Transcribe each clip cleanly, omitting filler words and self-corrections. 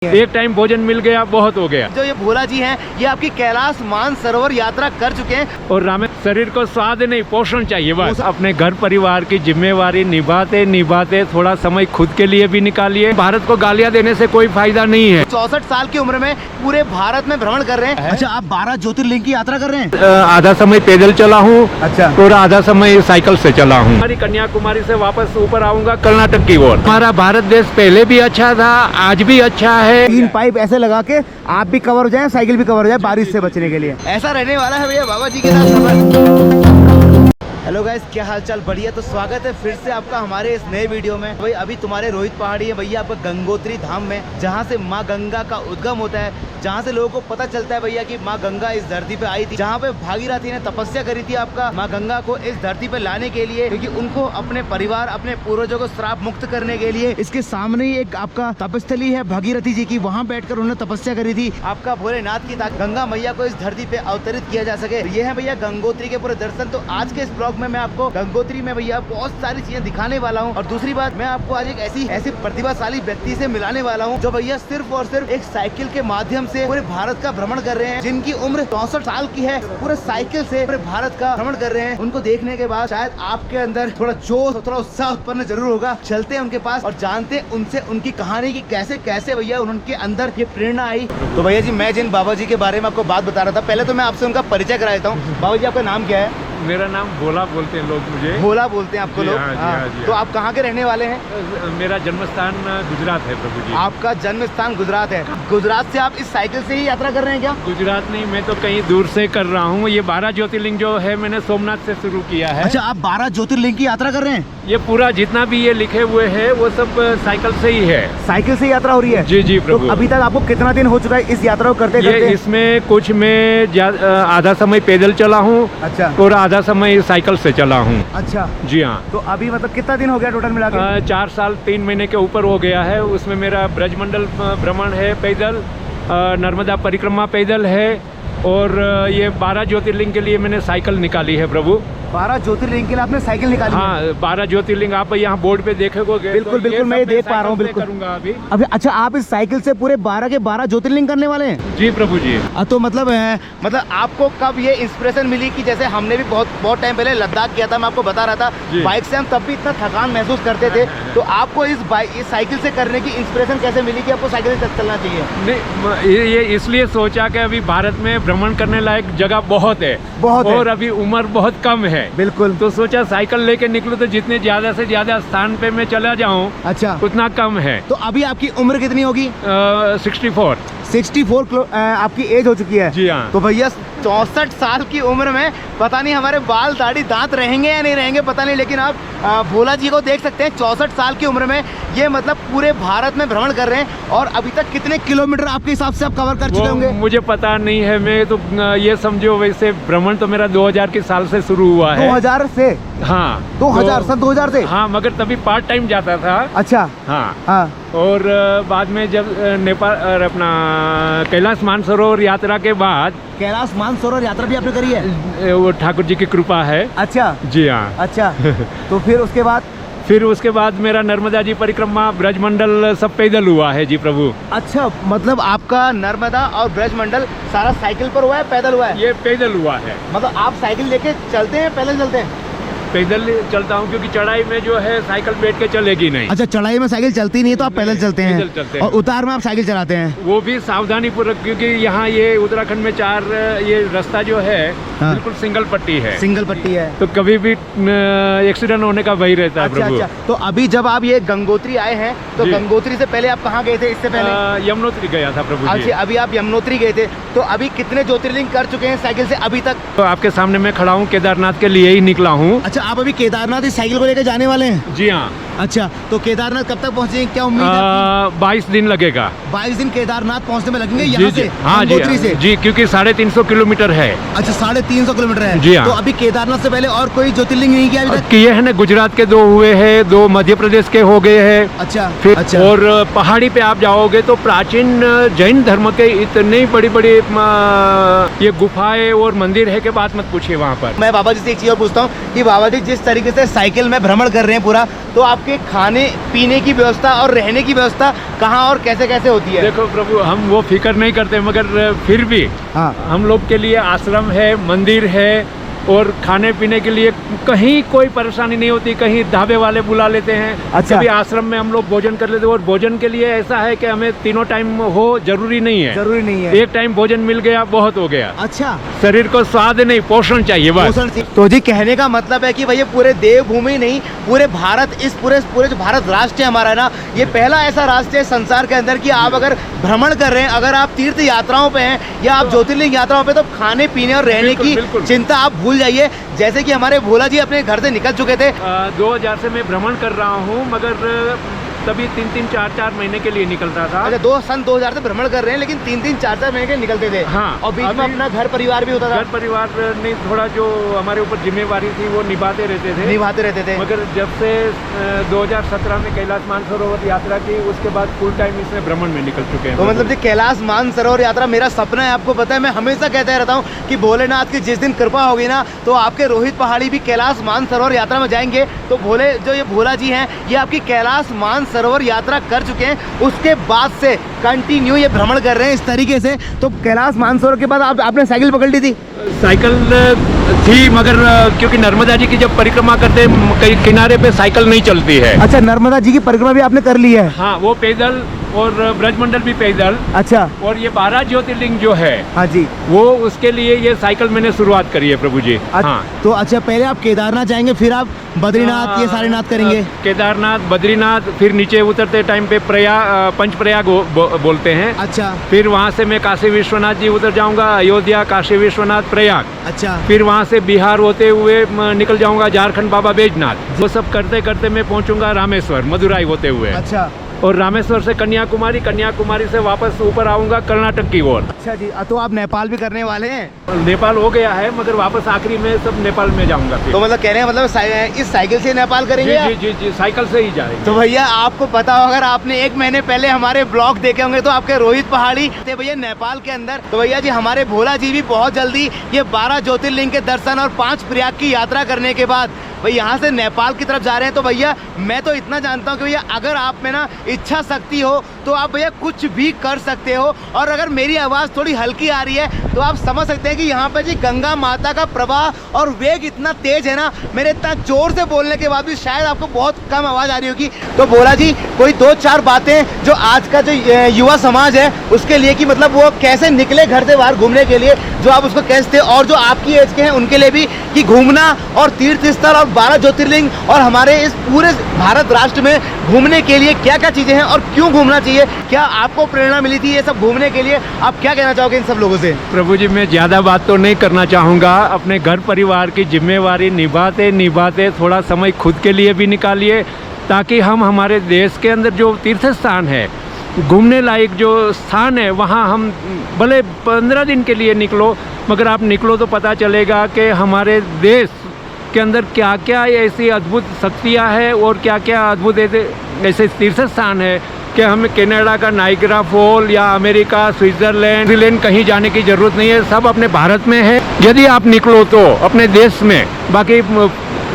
एक टाइम भोजन मिल गया बहुत हो गया। जो ये भोला जी हैं, ये आपकी कैलाश मानसरोवर यात्रा कर चुके हैं और रामे शरीर को स्वाद नहीं पोषण चाहिए बस। अपने घर परिवार की जिम्मेवारी निभाते निभाते थोड़ा समय खुद के लिए भी निकालिए। भारत को गालियां देने से कोई फायदा नहीं है। 64 साल की उम्र में पूरे भारत में भ्रमण कर रहे हैं। अच्छा, आप 12 ज्योतिर्लिंग की यात्रा कर रहे हैं? आधा समय पैदल चला हूँ। अच्छा। और आधा समय साइकिल से चला हूँ। हमारी कन्याकुमारी से वापस ऊपर आऊंगा कर्नाटक की ओर। हमारा भारत देश पहले भी अच्छा था, आज भी अच्छा है। 3 पाइप ऐसे लगा के आप भी कवर हो जाए, साइकिल भी कवर हो जाए बारिश से बचने के लिए। ऐसा रहने वाला है भैया बाबा जी के साथ सफर। हेलो गाइस, क्या हालचाल? बढ़िया। तो स्वागत है फिर से आपका हमारे इस नए वीडियो में। भाई अभी तुम्हारे रोहित पहाड़ी है भैया, आपका गंगोत्री धाम में, जहाँ से माँ गंगा का उद्गम होता है, जहाँ से लोगों को पता चलता है भैया कि माँ गंगा इस धरती पे आई थी, जहाँ पे भागीरथी ने तपस्या करी थी आपका माँ गंगा को इस धरती पे लाने के लिए, क्योंकि उनको अपने परिवार अपने पूर्वजों को श्राप मुक्त करने के लिए। इसके सामने ही एक आपका तपस्थली है भागीरथी जी की, वहाँ बैठकर उन्होंने तपस्या करी थी आपका भोलेनाथ की, ताकि गंगा मैया को इस धरती पे अवतरित किया जा सके। ये है भैया गंगोत्री के पूरे दर्शन। तो आज के इस ब्लॉग में मैं आपको गंगोत्री में भैया बहुत सारी चीजें दिखाने वाला हूँ। और दूसरी बात, मैं आपको आज एक ऐसी प्रतिभाशाली व्यक्ति से मिलाने वाला हूँ जो भैया सिर्फ और सिर्फ एक साइकिल के माध्यम से पूरे भारत का भ्रमण कर रहे हैं, जिनकी उम्र 64 साल की है। पूरे साइकिल से पूरे भारत का भ्रमण कर रहे हैं। उनको देखने के बाद शायद आपके अंदर थोड़ा जोश, थोड़ा उत्साह उत्पन्न जरूर होगा। चलते हैं उनके पास और जानते हैं उनसे उनकी कहानी की कैसे कैसे भैया उनके अंदर ये प्रेरणा आई। तो भैया जी, मैं जिन बाबा जी के बारे में आपको बात बता रहा था, पहले तो मैं आपसे उनका परिचय करा देता हूँ। बाबा जी, आपका नाम क्या है? मेरा नाम भोला बोलते हैं लोग मुझे। भोला बोलते हैं आपको लोग? हाँ। तो आप कहाँ के रहने वाले हैं? मेरा जन्म स्थान गुजरात है प्रभु जी। आपका जन्म स्थान गुजरात है। गुजरात से आप इस साइकिल से ही यात्रा कर रहे हैं क्या? गुजरात नहीं, मैं तो कहीं दूर से कर रहा हूँ। ये 12 ज्योतिर्लिंग जो है मैंने सोमनाथ से शुरू किया है। अच्छा, आप 12 ज्योतिर्लिंग की यात्रा कर रहे हैं? ये पूरा जितना भी ये लिखे हुए है वो सब साइकिल से ही है। साइकिल से यात्रा हो रही है? जी जी प्रभु। तो अभी तक आपको कितना दिन हो चुका है इस यात्रा को करते करते? इसमें कुछ मैं आधा समय पैदल चला हूँ। अच्छा। और आधा समय साइकिल से चला हूँ। अच्छा जी हाँ। तो अभी मतलब कितना दिन हो गया टोटल मिला के? 4 साल 3 महीने के ऊपर हो गया है। उसमें मेरा ब्रजमंडल भ्रमण है पैदल, नर्मदा परिक्रमा पैदल है, और ये 12 ज्योतिर्लिंग के लिए मैंने साइकिल निकाली है प्रभु। 12 ज्योतिर्लिंग के लिए आपने साइकिल निकाली? हाँ, 12 ज्योतिर्लिंग आप यहाँ बोर्ड पे देखोगे। बिल्कुल तो बिल्कुल, मैं ये देख पा रहा हूँ। बिल्कुल करूँगा अभी। अच्छा, आप इस साइकिल से पूरे 12 के 12 ज्योतिर्लिंग करने वाले हैं? जी प्रभु जी। तो मतलब आपको कब ये इंस्पिरेशन मिली कि जैसे हमने भी बहुत टाइम पहले लद्दाख किया था, मैं आपको बता रहा था, बाइक से हम तब भी इतना थकान महसूस करते थे, तो आपको इस साइकिल से करने की इंस्पिरेशन कैसे मिली कि आपको साइकिल से चलना चाहिए? नहीं, ये इसलिए सोचा कि अभी भारत में भ्रमण करने लायक जगह बहुत है, और अभी उम्र बहुत कम है। बिल्कुल। तो सोचा साइकिल लेके निकलूं तो जितने ज्यादा से ज्यादा स्थान पे मैं चला जाऊं, अच्छा, उतना कम है। तो अभी आपकी उम्र कितनी होगी? 64 आपकी एज हो चुकी है? जी हाँ। तो भैया 64 साल की उम्र में पता नहीं हमारे बाल दाढ़ी दांत रहेंगे या नहीं रहेंगे पता नहीं, लेकिन आप भोला जी को देख सकते हैं। 64 साल की उम्र में ये मतलब पूरे भारत में भ्रमण कर रहे हैं। और अभी तक कितने किलोमीटर आपके हिसाब से आप कवर कर चुके होंगे? मुझे पता नहीं है। मैं तो ये समझो, वैसे भ्रमण तो मेरा 2000 के साल से शुरू हुआ है। 2000 से? हाँ, 2000 से? हाँ, मगर तभी पार्ट टाइम जाता था। अच्छा। हाँ। और बाद में जब नेपाल अपना कैलाश मानसरोवर यात्रा के बाद, कैलाश मानसरोवर यात्रा भी आपने करी है? वो ठाकुर जी की कृपा है। अच्छा जी हाँ। अच्छा। तो फिर उसके बाद मेरा नर्मदा जी परिक्रमा, ब्रजमंडल सब पैदल हुआ है जी प्रभु। अच्छा, मतलब आपका नर्मदा और ब्रजमंडल सारा साइकिल पर हुआ है, पैदल हुआ है? ये पैदल हुआ है। मतलब आप साइकिल लेके चलते हैं, पैदल चलते हैं? पैदल चलता हूँ, क्योंकि चढ़ाई में जो है साइकिल बैठ के चलेगी नहीं। अच्छा, चढ़ाई में साइकिल चलती नहीं है तो आप पैदल चलते हैं? पैदल चलते हैं। और उतार में आप साइकिल चलाते हैं? वो भी सावधानी पूर्वक, क्योंकि यहाँ ये उत्तराखंड में 4 ये रास्ता जो है, हाँ, बिल्कुल सिंगल पट्टी है। सिंगल पट्टी है, तो कभी भी एक्सीडेंट होने का भय रहता है। अच्छा, प्रभु। अच्छा। तो अभी जब आप ये गंगोत्री आए हैं, तो गंगोत्री से पहले आप कहाँ गए थे? इससे पहले यमुनोत्री गया था प्रभु। अच्छा, अभी आप यमुनोत्री गए थे। तो अभी कितने ज्योतिर्लिंग कर चुके हैं साइकिल से अभी तक? तो आपके सामने मैं खड़ा हूँ, केदारनाथ के लिए ही निकला हूँ। अच्छा, आप अभी केदारनाथ इस साइकिल को लेकर जाने वाले हैं? जी हाँ। अच्छा, तो केदारनाथ कब तक पहुँचेंगे, क्या उम्मीद है? 22 दिन लगेगा। 22 दिन केदारनाथ पहुँचने में लगेंगे यहाँ से? हाँ जी, जी, क्योंकि 350 किलोमीटर है। अच्छा, 350 किलोमीटर है। जी हाँ। तो अभी केदारनाथ से पहले और कोई ज्योतिर्लिंग नहीं किया अभी तक? किए हैं ना, गुजरात के 2 हुए हैं, 2 मध्य प्रदेश के हो गए हैं। अच्छा। फिर अच्छा। और पहाड़ी पे आप जाओगे तो प्राचीन जैन धर्म के इतनी बड़ी बड़ी ये गुफाएं और मंदिर है कि बात मत पूछिए वहाँ पर। मैं बाबा जी से एक चीज और पूछता हूँ कि बाबा जी जिस तरीके से साइकिल में भ्रमण कर रहे हैं पूरा, तो आपके आपके खाने पीने की व्यवस्था और रहने की व्यवस्था कहाँ और कैसे कैसे होती है? देखो प्रभु, हम वो फिक्र नहीं करते, मगर फिर भी हाँ, हम लोग के लिए आश्रम है, मंदिर है, और खाने पीने के लिए कहीं कोई परेशानी नहीं होती। कहीं ढाबे वाले बुला लेते हैं, अच्छा। कभी आश्रम में हम लोग भोजन कर लेते हैं। और भोजन के लिए ऐसा है कि हमें तीनों टाइम हो जरूरी नहीं है, जरूरी नहीं है, एक टाइम भोजन मिल गया बहुत हो गया। अच्छा, शरीर को स्वाद नहीं, पोषण चाहिए बस। तो जी कहने का मतलब है कि भैया पूरे देवभूमि नहीं, पूरे भारत, इस पूरे जो भारत राष्ट्र है हमारा ना, ये पहला ऐसा राष्ट्र है संसार के अंदर कि आप अगर भ्रमण कर रहे हैं, अगर आप तीर्थ यात्राओं पे हैं या आप ज्योतिर्लिंग यात्राओं पे, तो खाने पीने और रहने की चिंता आप भूल जाइए। जैसे कि हमारे भोला जी अपने घर से निकल चुके थे। 2000 से मैं भ्रमण कर रहा हूँ, मगर तभी 3-3, 4-4 महीने के लिए निकलता था। अच्छा, सन 2000 से भ्रमण कर रहे हैं, लेकिन 3-3, 4-4 महीने के निकलते थे। हाँ, और बीच में अपना घर परिवार भी होता था। घर परिवार ने थोड़ा जो हमारे ऊपर जिम्मेवारी थी वो निभाते रहते थे। मगर जब से 2017 में कैलाश मानसरोवर यात्रा की, उसके बाद फुल टाइम इसमें भ्रमण में निकल चुके हैं। तो मतलब जी कैलाश मानसरोवर यात्रा मेरा सपना है, आपको पता है। मैं हमेशा कहते रहता हूँ कि भोलेनाथ की जिस दिन कृपा होगी ना, तो आपके रोहित पहाड़ी भी कैलाश मानसरोवर यात्रा में जाएंगे। तो ये भोला जी हैं, ये आपकी कैलाश मानसरोवर यात्रा कर चुके हैं, उसके बाद से कंटिन्यू ये भ्रमण कर रहे हैं इस तरीके से। तो कैलाश मानसरोवर के बाद आपने साइकिल पकड़ ली थी? साइकिल थी, मगर क्योंकि नर्मदा जी की जब परिक्रमा करते कई किनारे पे साइकिल नहीं चलती है। अच्छा, नर्मदा जी की परिक्रमा भी आपने कर ली है? हाँ, वो पैदल, और ब्रजमंडल भी पैदल। अच्छा। और ये 12 ज्योतिर्लिंग जो है, हाँ जी, वो उसके लिए ये साइकिल मैंने शुरुआत करी है प्रभु जी। हाँ। तो अच्छा, पहले आप केदारनाथ जाएंगे, फिर आप बद्रीनाथ, ये सारे नाथ करेंगे? केदारनाथ, बद्रीनाथ, फिर नीचे उतरते टाइम पे पंचप्रयाग बोलते हैं। अच्छा। फिर वहाँ से मैं काशी विश्वनाथ जी उतर जाऊंगा, अयोध्या, काशी विश्वनाथ, प्रयाग। अच्छा। फिर वहाँ से बिहार होते हुए निकल जाऊंगा झारखंड, बाबा बैजनाथ। वो सब करते करते मैं पहुँचूंगा रामेश्वर, मदुराई होते हुए। अच्छा। और रामेश्वर से कन्याकुमारी, कन्याकुमारी से वापस ऊपर आऊंगा कर्नाटक की ओर। अच्छा जी, तो आप नेपाल भी करने वाले हैं? नेपाल हो गया है, मगर वापस आखिरी में सब नेपाल में जाऊंगा। तो मतलब कह रहे हैं, मतलब इस साइकिल से नेपाल करेंगे? जी जी जी, साइकिल से ही जाएंगे। तो भैया आपको पता हो, अगर आपने 1 महीने पहले हमारे ब्लॉग देखे होंगे, तो आपके रोहित पहाड़ी थे भैया नेपाल के अंदर। तो भैया जी हमारे भोला जी भी बहुत जल्दी ये 12 ज्योतिर्लिंग के दर्शन और 5 प्रयाग की यात्रा करने के बाद भाई यहाँ से नेपाल की तरफ जा रहे हैं। तो भैया मैं तो इतना जानता हूँ कि भैया अगर आप में ना इच्छा शक्ति हो, तो आप भैया कुछ भी कर सकते हो। और अगर मेरी आवाज़ थोड़ी हल्की आ रही है, तो आप समझ सकते हैं कि यहाँ पर जी गंगा माता का प्रवाह और वेग इतना तेज है ना, मेरे इतना जोर से बोलने के बाद भी शायद आपको बहुत कम आवाज़ आ रही होगी। तो भोला जी कोई 2-4 बातें जो आज का जो युवा समाज है उसके लिए, कि मतलब वो कैसे निकले घर से बाहर घूमने के लिए, जो आप उसको कैसे थे, और जो आपकी एज के हैं उनके लिए भी, कि घूमना और तीर्थ स्थल और 12 ज्योतिर्लिंग और हमारे इस पूरे भारत राष्ट्र में घूमने के लिए क्या क्या चीज़ें हैं और क्यों घूमना चाहिए, क्या आपको प्रेरणा मिली थी ये सब घूमने के लिए, आप क्या कहना चाहोगे इन सब लोगों से? प्रभु जी मैं ज़्यादा बात तो नहीं करना चाहूँगा। अपने घर परिवार की जिम्मेवारी निभाते निभाते थोड़ा समय खुद के लिए भी निकालिए, ताकि हम हमारे देश के अंदर जो तीर्थ स्थान है, घूमने लायक जो स्थान है, वहाँ हम भले 15 दिन के लिए निकलो, मगर आप निकलो तो पता चलेगा कि हमारे देश के अंदर क्या क्या ऐसी अद्भुत शक्तियाँ हैं और क्या क्या अद्भुत ऐसे तीर्थ स्थान है कि हमें कनाडा का नाइग्रा फॉल या अमेरिका, स्विट्ज़रलैंड कहीं जाने की ज़रूरत नहीं है, सब अपने भारत में है। यदि आप निकलो तो अपने देश में, बाकी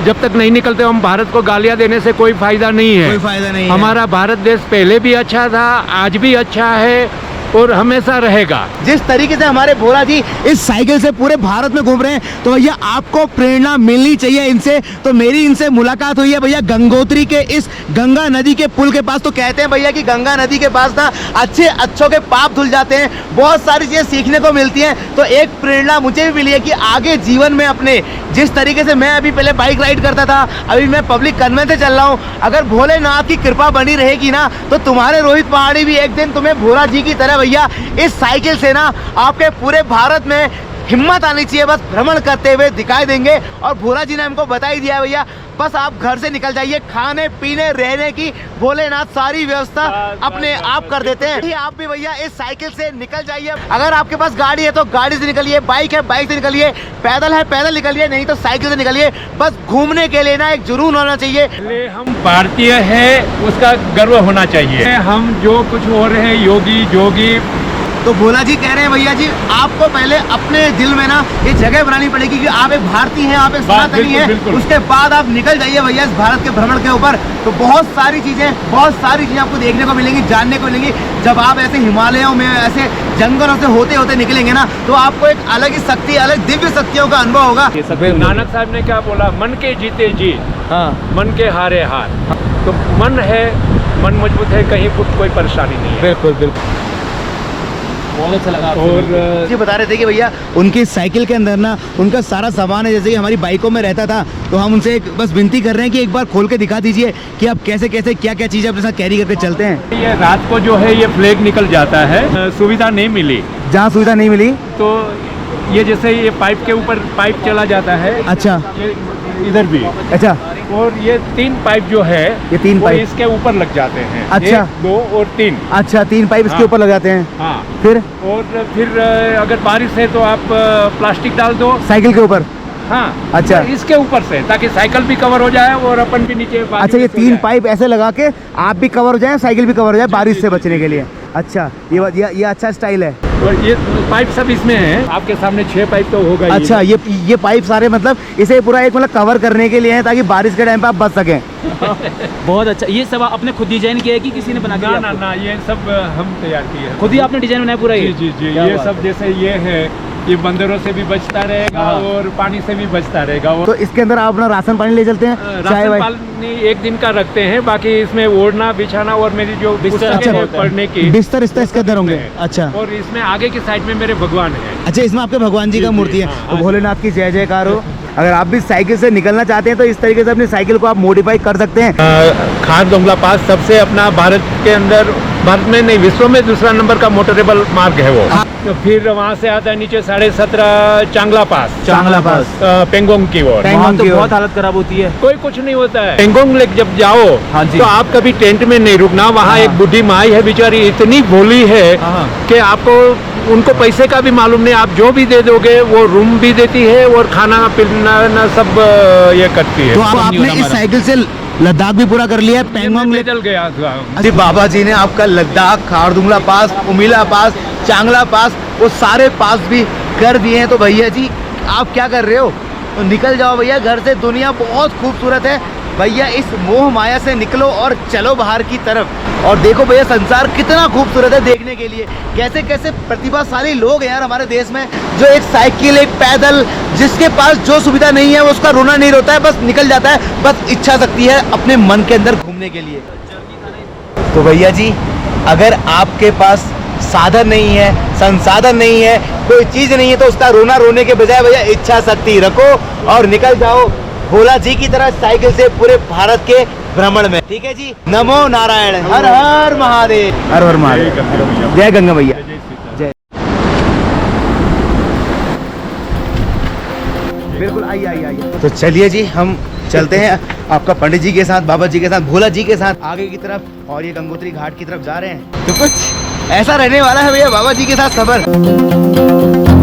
जब तक नहीं निकलते हम भारत को गालियाँ देने से कोई फ़ायदा नहीं है। कोई फ़ायदा नहीं है। हमारा भारत देश पहले भी अच्छा था, आज भी अच्छा है और हमेशा रहेगा। जिस तरीके से हमारे भोला जी इस साइकिल से पूरे भारत में घूम रहे हैं, तो भैया आपको प्रेरणा मिलनी चाहिए इनसे। तो मेरी इनसे मुलाकात हुई है भैया गंगोत्री के इस गंगा नदी के पुल के पास। तो कहते हैं भैया कि गंगा नदी के पास ना अच्छों के पाप धुल जाते हैं, बहुत सारी चीज़ें सीखने को मिलती हैं। तो एक प्रेरणा मुझे भी मिली है कि आगे जीवन में अपने, जिस तरीके से मैं अभी पहले बाइक राइड करता था, अभी मैं पब्लिक कन्वे से चल रहा हूँ, अगर भोलेनाथ की कृपा बनी रहेगी ना, तो तुम्हारे रोहित पहाड़ी भी एक दिन तुम्हें भोला जी की तरह भैया इस साइकिल से ना आपके पूरे भारत में हिम्मत आनी चाहिए, बस भ्रमण करते हुए दिखाई देंगे। और भोला जी ने हमको बता ही दिया भैया, बस आप घर से निकल जाइए, खाने पीने रहने की भोलेनाथ सारी व्यवस्था अपने आप कर देते हैं। आप भी भैया इस साइकिल से निकल जाइए। अगर आपके पास गाड़ी है तो गाड़ी से निकलिए, बाइक है बाइक से निकलिए, पैदल है पैदल निकलिए, नहीं तो साइकिल से निकलिए। बस घूमने के लिए ना एक जुनून होना चाहिए। हम भारतीय है उसका गर्व होना चाहिए। हम जो कुछ हो रहे हैं, योगी जोगी तो भोला जी कह रहे हैं भैया जी आपको पहले अपने दिल में ना ये जगह बनानी पड़ेगी कि आप एक भारतीय हैं, आप एक सनातनी हैं, उसके बाद आप निकल जाइए भैया इस भारत के भ्रमण के ऊपर। तो बहुत सारी चीजें आपको देखने को मिलेंगी, जानने को मिलेंगी। जब आप ऐसे हिमालयों में ऐसे जंगलों से होते होते निकलेंगे ना, तो आपको एक अलग ही शक्ति, अलग दिव्य शक्तियों का अनुभव होगा। नानक साहब ने क्या बोला, मन के जीते जी, हाँ, मन के हारे हार। तो मन है, मन मजबूत है, कहीं कोई परेशानी नहीं है। बिल्कुल बिल्कुल, बहुत अच्छा लगा। और जी बता रहे थे कि भैया उनकी साइकिल के अंदर ना उनका सारा सामान है, जैसे कि हमारी बाइकों में रहता था। तो हम उनसे बस विनती कर रहे हैं कि एक बार खोल के दिखा दीजिए कि आप कैसे कैसे क्या क्या चीज़ें अपने साथ कैरी करके चलते हैं। ये रात को जो है ये फ्लैग निकल जाता है, सुविधा नहीं मिली। जहाँ सुविधा नहीं मिली तो ये जैसे ये पाइप के ऊपर पाइप चला जाता है। अच्छा, ये इधर भी। अच्छा, और ये 3 पाइप जो है, ये 3 पाइप इसके ऊपर लग जाते हैं। अच्छा, 1, 2 और 3। अच्छा, 3 पाइप इसके ऊपर लग जाते हैं। हाँ, फिर अगर बारिश है तो आप प्लास्टिक डाल दो साइकिल के ऊपर। हाँ, अच्छा, इसके ऊपर से, ताकि साइकिल भी कवर हो जाए और अपन भी नीचे। अच्छा, ये 3 पाइप ऐसे लगा के आप भी कवर हो जाए, साइकिल भी कवर हो जाए बारिश से बचने के लिए। अच्छा, ये अच्छा स्टाइल है। और ये पाइप सब इसमें है, आपके सामने 6 पाइप तो होगा। अच्छा, ये पाइप सारे मतलब इसे पूरा एक मतलब कवर करने के लिए है, ताकि बारिश के टाइम पे आप बच सकें। बहुत अच्छा। ये सब आपने खुद डिजाइन किया है कि किसी ने बना दिया? ना, ये सब हम तैयार किए हैं। खुद ही आपने डिजाइन बनाया पूरा? जी, ये सब जैसे ये है, ये बंदरों से भी बचता रहेगा और पानी से भी बचता रहेगा। तो इसके अंदर आप अपना राशन पानी ले चलते हैं? राशन पानी 1 दिन का रखते हैं, बाकी इसमें ओढ़ना बिछाना और मेरी जो बिस्तर पढ़ने की बिस्तर इसके अंदर होंगे। अच्छा, और इसमें आगे की साइड में मेरे भगवान है। अच्छा, इसमें आपके भगवान जी का मूर्ति है। तो भोलेनाथ की जय जयकार हो। अगर आप भी साइकिल से निकलना चाहते हैं तो इस तरीके से अपनी साइकिल को आप मॉडिफाई कर सकते हैं। खारदुंगला पास सबसे अपना भारत के अंदर, भारत में नहीं विश्व में दूसरा नंबर का मोटरेबल मार्ग है वो। तो फिर वहाँ से आता है नीचे 17.5 चांगला पास पेंगोंग की ओर। वहाँ तो बहुत हालत खराब होती है। कोई कुछ नहीं होता है। पेंगोंग लेक जब जाओ तो आप कभी टेंट में नहीं रुकना। वहाँ एक बुढ़ी माई है, बेचारी इतनी भोली है कि आपको उनको पैसे का भी मालूम नहीं। आप जो भी दे दोगे वो रूम भी देती है और खाना पीना सब ये करती है। तो आपने इस साइकिल से लद्दाख भी पूरा कर लिया है? पेंगोंग लेक चल गया। अरे बाबा जी ने आपका लद्दाख, खारदुंगला पास, उमिला पास, चांगला पास, वो सारे पास भी कर दिए हैं। तो भैया जी आप क्या कर रहे हो? तो निकल जाओ भैया घर से। दुनिया बहुत खूबसूरत है भैया, इस मोह माया से निकलो और चलो बाहर की तरफ। और देखो भैया संसार कितना खूबसूरत है देखने के लिए। कैसे कैसे प्रतिभाशाली लोग हैं यार हमारे देश में, जो एक साइकिल, एक पैदल, जिसके पास जो सुविधा नहीं है उसका रोना नहीं रोता है, बस निकल जाता है। बस इच्छा शक्ति है अपने मन के अंदर घूमने के लिए। तो भैया जी अगर आपके पास साधन नहीं है, संसाधन नहीं है, कोई चीज नहीं है, तो उसका रोना रोने के बजाय भैया इच्छा शक्ति रखो और निकल जाओ भोला जी की तरह साइकिल से पूरे भारत के भ्रमण में। ठीक है जी, नमो नारायण, हर हर महादेव, हर हर महादेव, जय गंगा भैया, जय। बिल्कुल, आइए आइए आइए। तो चलिए जी हम चलते हैं आपका पंडित जी के साथ, बाबा जी के साथ, भोला जी के साथ आगे की तरफ, और ये गंगोत्री घाट की तरफ जा रहे हैं। तो कुछ ऐसा रहने वाला है भैया बाबा जी के साथ सफर।